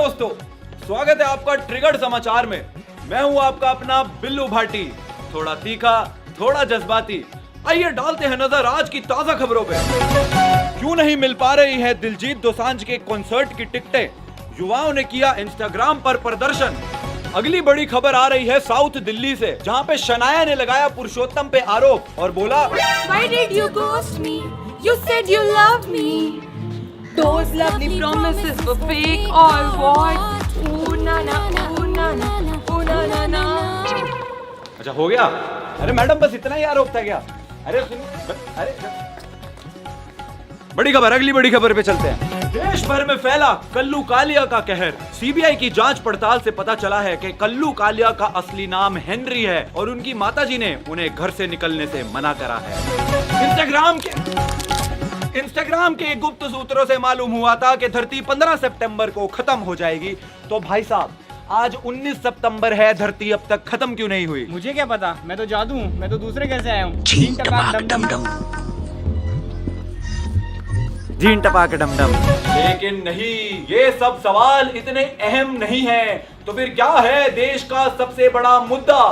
दोस्तों, स्वागत है आपका ट्रिगर्ड समाचार में। मैं हूं आपका अपना बिल्लू भाटी, थोड़ा तीखा थोड़ा जज्बाती। आइए डालते हैं नजर आज की ताजा खबरों पे। क्यों नहीं मिल पा रही है दिलजीत दोसांझ के कॉन्सर्ट की टिकटें, युवाओं ने किया इंस्टाग्राम पर प्रदर्शन। अगली बड़ी खबर आ रही है साउथ दिल्ली से, जहां पे शनाया ने लगाया पुरुषोत्तम पे आरोप और बोला Why did you ghost me? You said you loved me. Those lovely promises were fake or what? Ooh na na, ooh na na, ooh na na na. अच्छा हो गया? अरे मैडम बस इतना ही आरोप था क्या? अरे बड़ी खबर, अगली बड़ी खबर पे चलते हैं। देश भर में फैला कल्लू कालिया का कहर। सीबीआई की जांच पड़ताल से पता चला है कि कल्लू कालिया का असली नाम हेनरी है और उनकी माताजी ने उन्हें घर से निकलने से मना करा है। इंस्टाग्राम के गुप्त सूत्रों से मालूम हुआ था कि धरती 15 सितंबर को खत्म हो जाएगी। तो भाई साहब, आज 19 सितंबर है, धरती अब तक खत्म क्यों नहीं हुई? मुझे क्या पता, मैं तो जादू हूँ, मैं तो दूसरे घर से आया हूँ। जीन टपाक डमडम। लेकिन नहीं, ये सब सवाल इतने अहम नहीं है। तो फिर क्या है देश का सबसे बड़ा मुद्दा?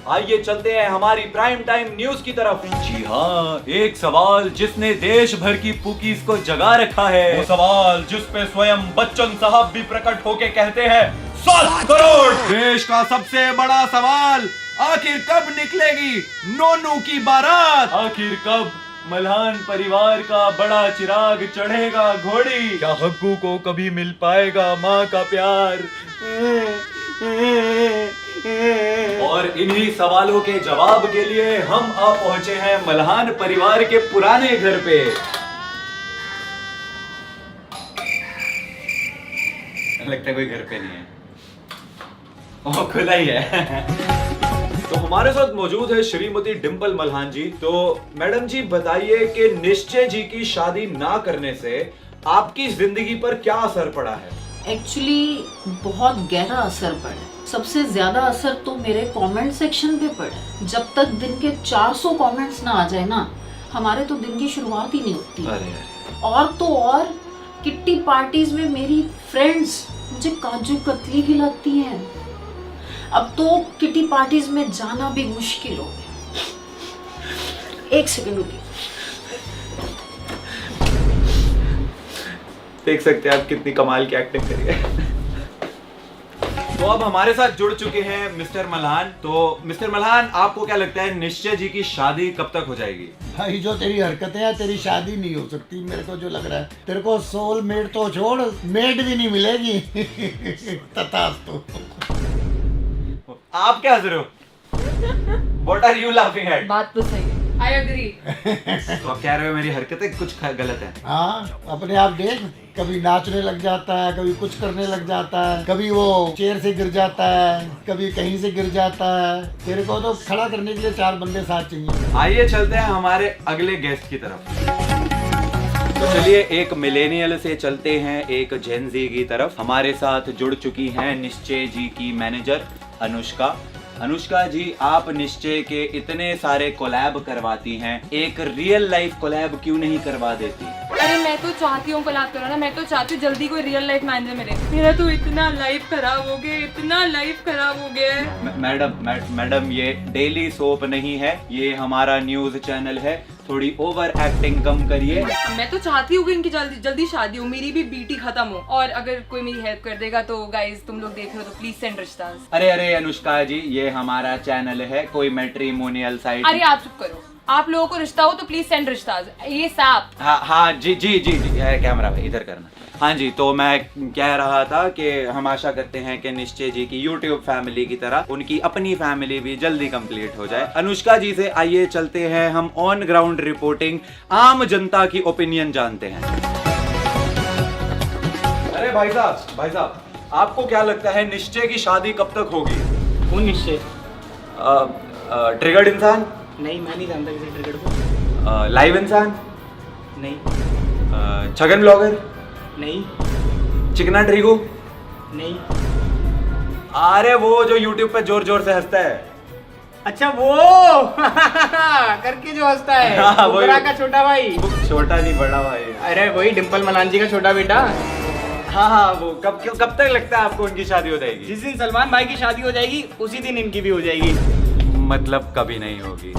आइए चलते हैं हमारी प्राइम टाइम न्यूज की तरफ। जी हाँ, एक सवाल जिसने देश भर की पुकीज को जगा रखा है, वो सवाल जिस पे स्वयं बच्चन साहब भी प्रकट होके कहते हैं 7 करोड़। देश का सबसे बड़ा सवाल, आखिर कब निकलेगी नोनू की बारात? आखिर कब मल्हान परिवार का बड़ा चिराग चढ़ेगा घोड़ी? क्या हग्गू को कभी मिल पाएगा माँ का प्यार? और इन्हीं सवालों के जवाब के लिए हम आ पहुंचे हैं मल्हान परिवार के पुराने घर पे। लगता है कोई घर पे नहीं है, वो खुला ही है। तो हमारे साथ मौजूद है श्रीमती डिंपल मल्हान जी। तो मैडम जी बताइए कि निश्चय जी की शादी ना करने से आपकी जिंदगी पर क्या असर पड़ा है? एक्चुअली बहुत गहरा असर पड़ा। सबसे ज्यादा असर तो मेरे कमेंट सेक्शन पे पड़ा। जब तक दिन के 400 कमेंट्स ना आ जाए ना, हमारे तो दिन की शुरुआत ही नहीं होती। अरे और तो और किट्टी पार्टीज में मेरी फ्रेंड्स मुझे काजू कतली खिलाती हैं। अब तो किटी पार्टीज में जाना भी मुश्किल हो गया। एक सेकंड रुकिए। देख सकते हैं आप कितनी कमाल की एक्टिंग करी है। तो अब हमारे साथ जुड़ चुके हैं मिस्टर मल्हान। तो मिस्टर मल्हान, आपको क्या लगता है निश्चय जी की शादी कब तक हो जाएगी? भाई जो तेरी हरकतें हैं, तेरी शादी नहीं हो सकती। मेरे को जो लग रहा है, तेरे को सोल मेट तो छोड़, मेट भी नहीं मिलेगी। तथास्तु। आप क्या हंस रहे हो? What are you laughing at? बात तो सही है। I agree. तो आप कह रहे हो मेरी हरकतें कुछ गलत है? हाँ, अपने आप देख, कभी नाचने लग जाता है, कभी कुछ करने लग जाता है, कभी वो चेयर से गिर जाता है, कभी कहीं से गिर जाता है। तेरे को तो खड़ा करने के लिए 4 बंदे साथ चाहिए। आइए चलते हैं हमारे अगले गेस्ट की तरफ। तो चलिए एक मिलेनियल से चलते हैं एक जेन ज़ी की तरफ। हमारे साथ जुड़ चुकी हैं निश्चय जी की मैनेजर अनुष्का। अनुष्का जी, आप निश्चय के इतने सारे कोलैब करवाती हैं, एक रियल लाइफ कोलैब क्यों नहीं करवा देती? अरे मैं तो चाहती हूँ कोलैब करना, मैं तो चाहती हूँ जल्दी कोई रियल लाइफ मैनेजर मिले। मेरा तो इतना लाइफ खराब हो गया, इतना लाइफ खराब हो गया है। मैडम ये डेली सोप नहीं है, ये हमारा न्यूज चैनल है, थोड़ी ओवर एक्टिंग कम करिए। मैं तो चाहती हूँ कि इनकी जल्दी शादी हो, मेरी भी बीटी खत्म हो। और अगर कोई मेरी हेल्प कर देगा तो गाइस, तुम लोग देख रहे हो तो प्लीज सेंड रिश्तास। अरे अनुष्का जी, ये हमारा चैनल है, कोई मैट्रिमोनियल साइट। अरे आप चुप करो। आप लोगों को रिश्ता हो तो प्लीज सेंड रिश्तास। ये साफ। हाँ जी, कैमरा भाई इधर करना। हाँ जी, तो मैं कह रहा था कि हम आशा करते हैं कि निश्चय जी की YouTube फैमिली की तरह उनकी अपनी फैमिली भी जल्दी कंप्लीट हो जाए। अनुष्का जी से आइए चलते हैं हम ऑन ग्राउंड रिपोर्टिंग, आम जनता की ओपिनियन जानते हैं। अरे भाई साहब, आपको क्या लगता है निश्चय की शादी कब तक होगी? कौन निश्चय? ट्रिगर्ड इंसान? नहीं, मैं नहीं जानता किसी ट्रिगर को। लाइव इंसान? नहीं। छगन ब्लॉगर? नहीं। चिकना ट्रिगू? नहीं। अरे वो जो YouTube पे जोर जोर से हंसता है। अच्छा वो करके जो हंसता है, हाँ, वही। बुकरा का छोटा भाई। छोटा नहीं, बड़ा भाई। अरे वही डिंपल मल्हान जी का छोटा बेटा। हाँ वो कब तक लगता है आपको उनकी शादी हो जाएगी? जिस दिन सलमान भाई की शादी हो जाएगी उसी दिन इनकी भी हो जाएगी। मतलब कभी नहीं होगी।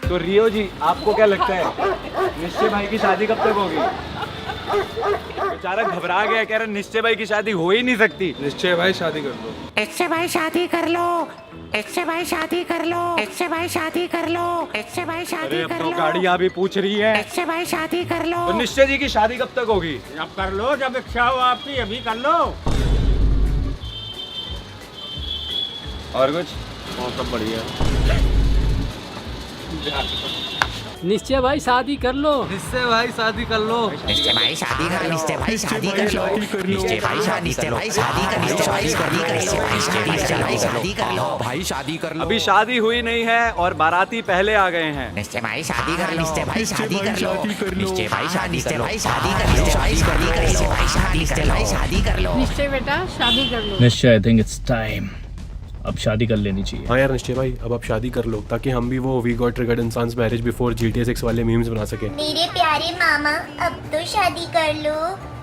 तो रियो जी आपको क्या लगता है निश्चय भाई की शादी कब तक होगी? बेचारा घबरा गया, कह रहा निश्चय भाई की शादी हो ही नहीं सकती। निश्चय भाई शादी कर लो। इससे भाई शादी कर लो, इससे भाई शादी कर लो, इससे भाई शादी कर लो, इससे भाई शादी अरे अब कर तो लो, गाड़ियाँ भी पूछ रही है। इससे भाई शादी कर लो। तो निश्चय जी की शादी कब तक होगी? अब कर लो, जब इच्छा हो आपकी अभी कर लो। और कुछ? सब बढ़िया। निश्चय भाई शादी कर लो। निश्चय भाई शादी कर लो। निश्चय भाई शादी कर लो, निश्चय भाई शादी कर लो, निश्चय भाई शादी कर लो, निश्चय भाई शादी कर लो, निश्चय भाई शादी कर लो, निश्चय भाई शादी कर लो, भाई शादी कर लो। अभी शादी हुई नहीं है और बाराती पहले आ गए हैं। निश्चय भाई शादी कर लो, निश्चय भाई शादी कर लो, निश्चय भाई शादी, निश्चय भाई शादी कर लो, निश्चय भाई शादी कर लो, निश्चय भाई शादी, निश्चय भाई शादी कर लो। निश्चय बेटा शादी कर लो। निश्चय आई थिंक इट्स टाइम, अब शादी कर लेनी चाहिए। हाँ यार निश्चय भाई अब आप शादी कर लो ताकि हम भी वो वी गॉट ट्रिगर्ड इंसान्स मैरिज बिफोर GTA 6 वाले मीम्स बना सके। मेरे प्यारे मामा अब तो शादी कर लो,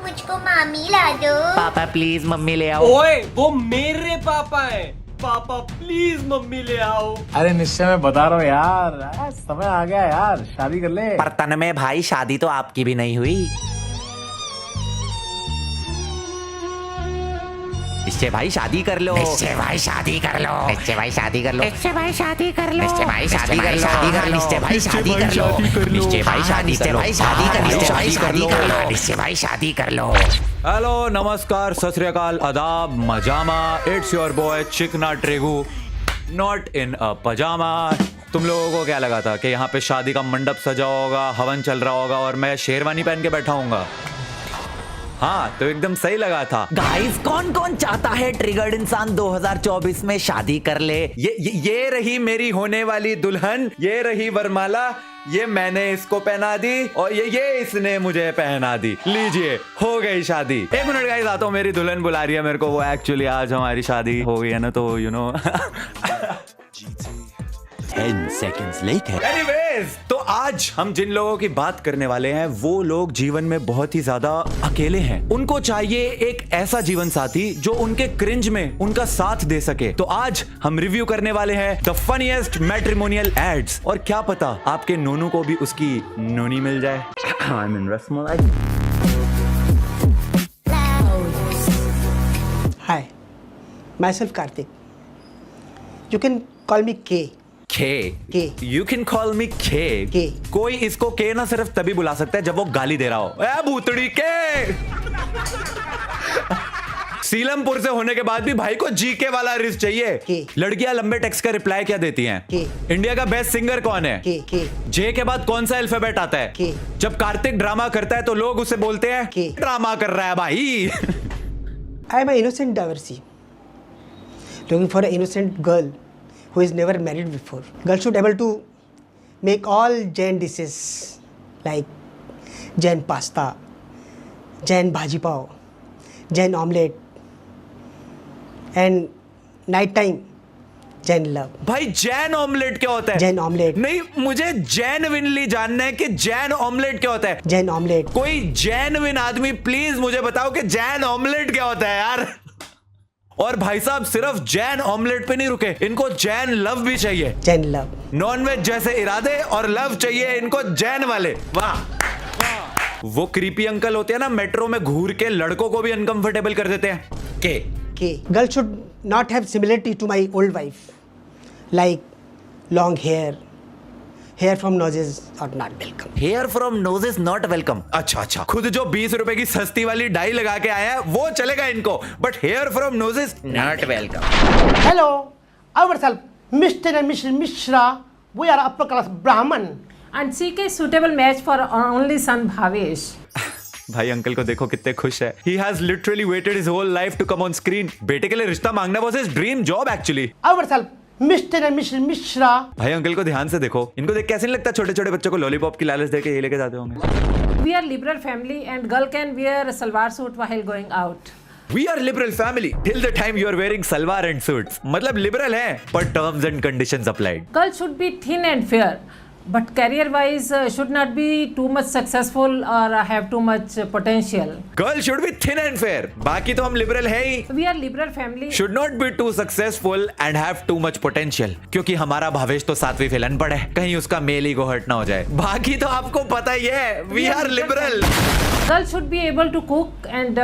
मुझको मामी ला दो। पापा प्लीज मम्मी ले आओ। ओए वो मेरे पापा है। पापा प्लीज मम्मी ले आओ। अरे निश्चय मैं बता रहा हूँ यार, समय आ गया यार, शादी कर ले। पर तन में भाई शादी तो आपकी भी नहीं हुई। निश्चय भाई शादी कर लो, निश्चय भाई शादी कर लो, निश्चय भाई शादी कर लो, निश्चय भाई शादी कर लो, निश्चय भाई शादी कर लो, शादी कर लो, निश्चय भाई शादी कर लो, निश्चय भाई शादी, निश्चय भाई शादी कर लो, निश्चय भाई शादी कर लो, निश्चय भाई शादी कर लो। हेलो नमस्कार सत श्री अकाल आदाब मजामा, इट्स योर बॉय चिकना ट्रेगू नॉट इन अ पजामा। तुम लोगों को क्या लगा था कि यहाँ पे शादी का मंडप सजा होगा, हवन चल रहा होगा और मैं शेरवानी पहन के बैठा हूँगा? हाँ तो एकदम सही लगा था। गाइस कौन कौन चाहता है ट्रिगर्ड इंसान 2024 में शादी कर ले? ये रही मेरी होने वाली दुल्हन, ये रही वरमाला, ये मैंने इसको पहना दी और ये इसने मुझे पहना दी। लीजिए हो गई शादी। एक मिनट गाइस आता हूँ, मेरी दुल्हन बुला रही है मेरे को। वो एक्चुअली आज हमारी शादी हो गई है ना, तो you know 10 seconds later. Anyways, तो आज हम जिन लोगों की बात करने वाले हैं वो लोग जीवन में बहुत ही ज्यादा अकेले हैं। उनको चाहिए एक ऐसा जीवन साथी जो उनके क्रिंज में उनका साथ दे सके। तो आज हम रिव्यू करने वाले हैं द फनीएस्ट मैट्रिमोनियल एड्स, और क्या पता आपके नोनू को भी उसकी नोनी मिल जाए। I mean rasmalai. Hi, myself Karthik. You can call me K. K. You can call me K. K. कोई इसको K ना सिर्फ तभी बुला सकता है जब वो गाली दे रहा हो। ए भूतड़ी के। सीलमपुर से होने के बाद भी भाई को GK वाला रिस्ट चाहिए। K. लड़कियां लंबे टेक्स्ट का रिप्लाई क्या देती हैं? K. इंडिया का बेस्ट सिंगर कौन है? K. J के बाद कौन सा अल्फाबेट आता है? K. जब कार्तिक ड्रामा करता है तो लोग उसे बोलते हैं K. ड्रामा कर रहा है भाई। I am an innocent divorcee. Looking for an innocent girl who is never married before. Girl should able to make all Jain dishes like Jain pasta, Jain bhaji pav, Jain omelette, and night time Jain love. भाई Jain omelette क्या होता है? Jain omelette नहीं, मुझे genuinely जानना है कि Jain omelette क्या होता है। जैन ऑमलेट। कोई जेन्युइन आदमी प्लीज मुझे बताओ कि जैन ऑमलेट क्या होता है यार। और भाई साहब सिर्फ जैन ऑमलेट पे नहीं रुके, इनको जैन लव भी चाहिए। जैन लव, नॉनवेज जैसे इरादे और लव चाहिए इनको जैन वाले। वाह। वो क्रीपी अंकल होते हैं ना, मेट्रो में घूर के लड़कों को भी अनकंफर्टेबल कर देते हैं। के girl should not have similarity to my old wife, like long hair from noses are not welcome. Hair from nose is not welcome. अच्छा, खुद जो 20 रुपए की सस्ती वाली डाई लगा के आया है वो चलेगा इनको, but here from nose is not welcome. Hello, ourselves, Mr. and Mrs. Mishra, we are upper class Brahman. And seek a suitable match for only son Bhavesh. भाई अंकल को देखो कितने खुश है। He has literally waited his whole life to come on screen. बेटे के लिए रिश्ता मांगना was his dream job actually. Ourselves, Mr. and Mrs. Mishra. भाई अंकल को ध्यान से देखो, इनको देख कैसे नहीं लगता छोटे छोटे बच्चों को लॉलीपॉप की लालच देके ये लेके जाते होंगे। We are liberal family and girl can wear a salwar suit while going out. We are liberal family till the time you are wearing salwar and suits. मतलब liberal है, पर terms and conditions applied. Girl should be thin and fair. but career-wise should not be too much successful or have too much potential. Girl should be thin and fair. बाकी तो हम liberal है ही. We are liberal family. Should not be too successful and have too much potential. क्योंकि हमारा भावेश तो 7वीं fail अनपढ़ है. कहीं उसका मेल ईगो हर्ट ना हो जाए. बाकी तो आपको पता ही है. We are liberal. Girl should be able to cook and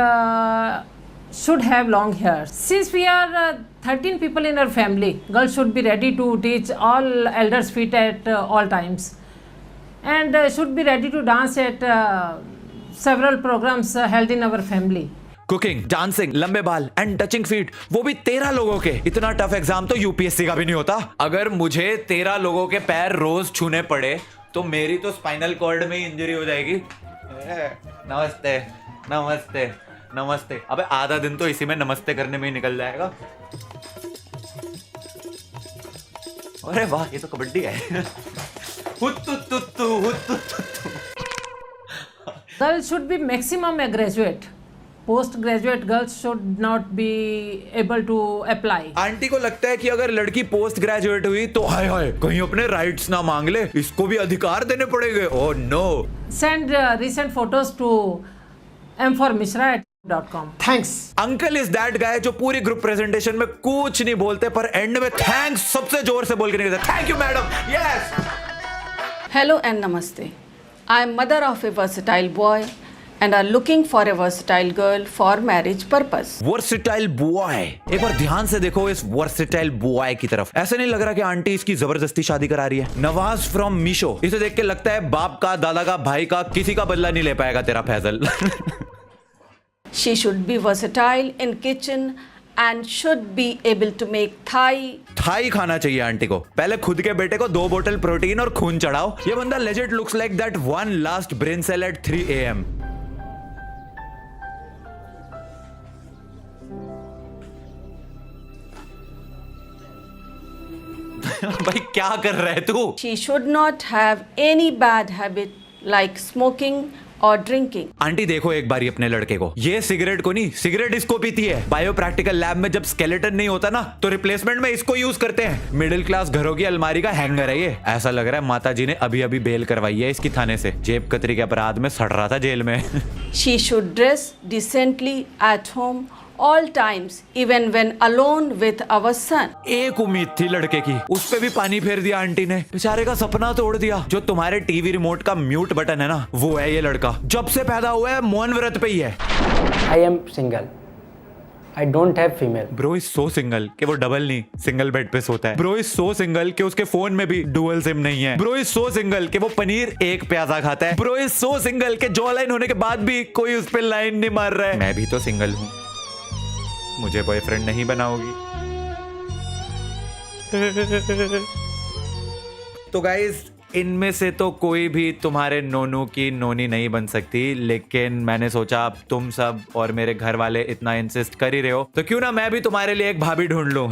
should have long hair. Since we are 13 people in our family, girls should be ready to teach all elders feet at all times, and should be ready to dance at several programs held in our family. Cooking, dancing, लंबे बाल and touching feet, वो भी 13 लोगों के. इतना tough exam तो UPSC का भी नहीं होता. अगर मुझे 13 लोगों के पैर रोज छूने पड़े तो मेरी तो स्पाइनल कॉर्ड में इंजरी हो जाएगी. नमस्ते नमस्ते नमस्ते. अबे आधा दिन तो इसी में नमस्ते करने में ही निकल जाएगा. अरे वाह, ये तो कबड्डी है. Girls should be maximum a graduate. Post-graduate girls should not be able to apply. Aunty को लगता है कि अगर लड़की पोस्ट ग्रेजुएट हुई तो हाय हाय कहीं अपने राइट्स ना मांग ले, इसको भी अधिकार देने पड़ेंगे. Oh no. Send recent photos to m4mishra@com. Thanks. Uncle is that guy जो पूरी ग्रुप प्रेजेंटेशन में कुछ नहीं बोलते पर एंड में थैंक्स सबसे जोर से बोल के निकलते. Thank you madam. Yes. Hello and namaste. I am mother of a versatile boy and are looking for a versatile girl for marriage purpose. Versatile boy. एक बार ध्यान से देखो इस वर्सेटाइल बॉय की तरफ. ऐसा नहीं लग रहा कि आंटी इसकी जबरदस्ती शादी करा रही है. नवाज फ्रॉम मीशो. इसे देख के लगता है बाप का, दादा का, भाई का किसी का बदला नहीं ले पाएगा तेरा Faizal. She should be versatile in kitchen and should be able to make Thai. Thai खाना चाहिए आंटी को. पहले खुद के बेटे को 2 बोतल प्रोटीन और खून चढ़ाओ. ये बंदा legend looks like that one last brain cell at 3 AM. भाई क्या कर रहा है तू? She should not have any bad habit like smoking or drinking. Aunty देखो एक बारी अपने लड़के को. ये सिगरेट को नहीं, सिगरेट इसको पीती है. बायो प्रैक्टिकल लैब में जब स्केलेटन नहीं होता ना तो रिप्लेसमेंट में इसको यूज करते हैं. मिडिल क्लास घरों की अलमारी का हैंगर है ये. ऐसा लग रहा है माता जी ने अभी अभी बेल करवाई है इसकी थाने से. जेब कतरी के अपराध में सड़ रहा था जेल में. She should dress decently at home all times, even when alone with our son. एक उम्मीद थी लड़के की, उस पे भी पानी फेर दिया आंटी ने. बेचारे का सपना तोड़ दिया. जो तुम्हारे टीवी रिमोट का म्यूट बटन है ना, वो है ये लड़का. जब से पैदा हुआ है मौन व्रत पे ही है. I am single. I don't have female. Bro is so single कि वो डबल नहीं सिंगल बेड पे सोता है. ब्रो इज सो सिंगल कि उसके फोन में भी डुअल सिम नहीं है. ब्रो इज सो सिंगल कि वो पनीर एक प्याजा खाता है. ब्रो इज सो सिंगल कि जॉ लाइन होने के बाद भी कोई उस पे लाइन नहीं मार रहा है. मैं भी तो सिंगल हूँ. मुझे बॉयफ्रेंड नहीं बनाओगी? तो गाइज इनमें से तो कोई भी तुम्हारे नोनू की नोनी नहीं बन सकती, लेकिन मैंने सोचा अब तुम सब और मेरे घर वाले इतना इंसिस्ट कर ही रहे हो तो क्यों ना मैं भी तुम्हारे लिए एक भाभी ढूंढ लूं.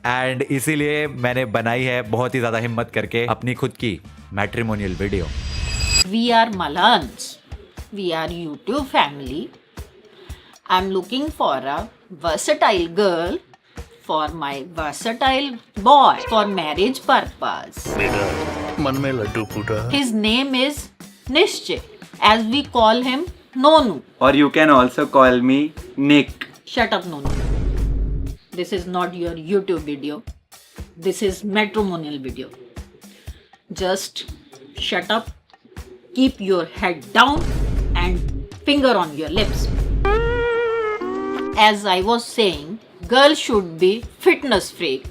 एंड इसीलिए मैंने बनाई है बहुत ही ज्यादा हिम्मत करके अपनी खुद की matrimonial video. We are Malans. We are YouTube family. I'm looking for a versatile girl for my versatile boy for marriage purpose. मन में लड्डू फूटा. His name is Nishchay, as we call him Nonu. Or you can also call me Nick. Shut up, Nonu. This is not your YouTube video. This is matrimonial video. Just shut up, keep your head down and finger on your lips. As I was saying, girl should be fitness freak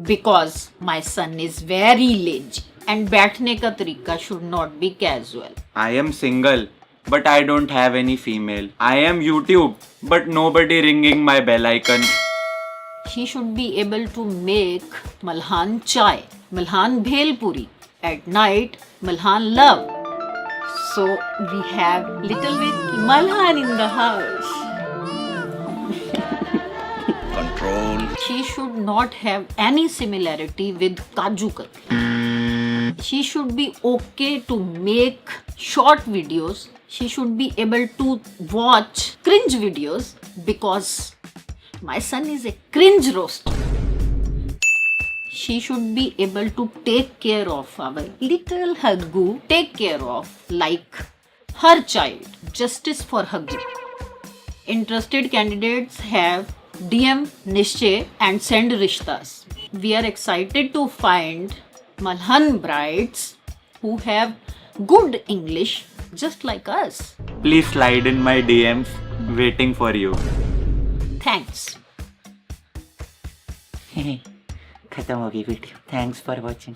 because my son is very lazy and बैठने का तरीका should not be casual. I am single, but I don't have any female. I am YouTube, but nobody ringing my bell icon. She should be able to make Malhan chai, Malhan bhel puri. At night, Malhan love. So we have little bit Malhan in the house. Control. She should not have any similarity with Kaju Katli. She should be okay to make short videos. She should be able to watch cringe videos because my son is a cringe roaster. she should be able to take care of our little Haggu, take care of like her child. Justice for Haggu. Interested candidates have DM Nishchay and send rishtas. We are excited to find Malhan brides who have good English just like us. Please slide in my DMs. Waiting for you. Thanks. खत्म हो गई video. Thanks for watching.